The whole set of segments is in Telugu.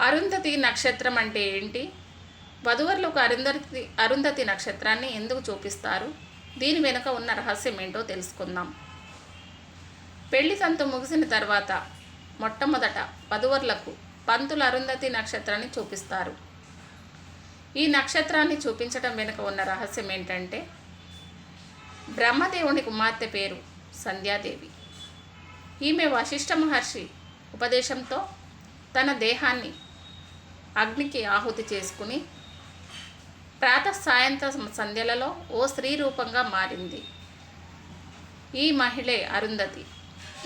అరుంధతి నక్షత్రం అంటే ఏంటి? వధూవరులకు అరుంధతి నక్షత్రాన్ని ఎందుకు చూపిస్తారు? దీని వెనుక ఉన్న రహస్యం ఏంటో తెలుసుకుందాం. పెళ్లి తంతు ముగిసిన తర్వాత మొట్టమొదట వధూవరులకు పంతులు అరుంధతి నక్షత్రాన్ని చూపిస్తారు. ఈ నక్షత్రాన్ని చూపించడం వెనుక ఉన్న రహస్యం ఏంటంటే, బ్రహ్మదేవుని కుమార్తె పేరు సంధ్యాదేవి. ఈమె వశిష్ఠ మహర్షి ఉపదేశంతో తన దేహాన్ని అగ్నికి ఆహుతి చేసుకుని సాయంత్ర సంధ్యలలో ఓ స్త్రీ రూపంగా మారింది. ఈ మహిళే అరుంధతి.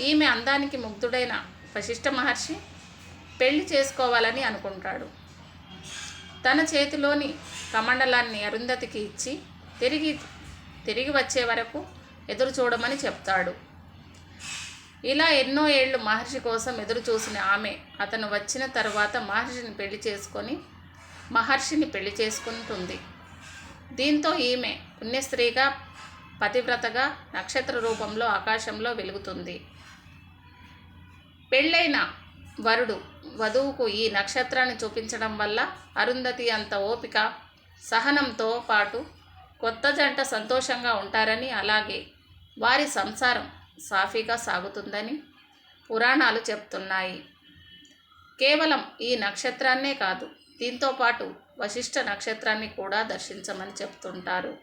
ఈమె అందానికి ముగ్ధుడైన వశిష్ఠ మహర్షి పెళ్లి చేసుకోవాలని అనుకుంటాడు. తన చేతిలోని కమండలాన్ని అరుంధతికి ఇచ్చి తిరిగి వచ్చే వరకు ఎదురు చూడమని చెప్తాడు. ఇలా ఎన్నో ఏళ్ళు మహర్షి కోసం ఎదురు చూసిన ఆమె అతను వచ్చిన తర్వాత మహర్షిని పెళ్లి చేసుకుంటుంది. దీంతో ఈమె పుణ్యస్త్రీగా, పతివ్రతగా నక్షత్ర రూపంలో ఆకాశంలో వెలుగుతుంది. పెళ్ళైన వరుడు వధువుకు ఈ నక్షత్రాన్ని చూపించడం వల్ల అరుంధతి అంత ఓపిక, సహనంతో పాటు కొత్త జంట సంతోషంగా ఉంటారని, అలాగే వారి సంసారం సాఫీగా సాగుతుందని పురాణాలు చెప్తున్నాయి. కేవలం ఈ నక్షత్రాన్నే కాదు, దీంతో పాటు వశిష్ఠ నక్షత్రాన్ని కూడా దర్శించమని చెప్తుంటారు.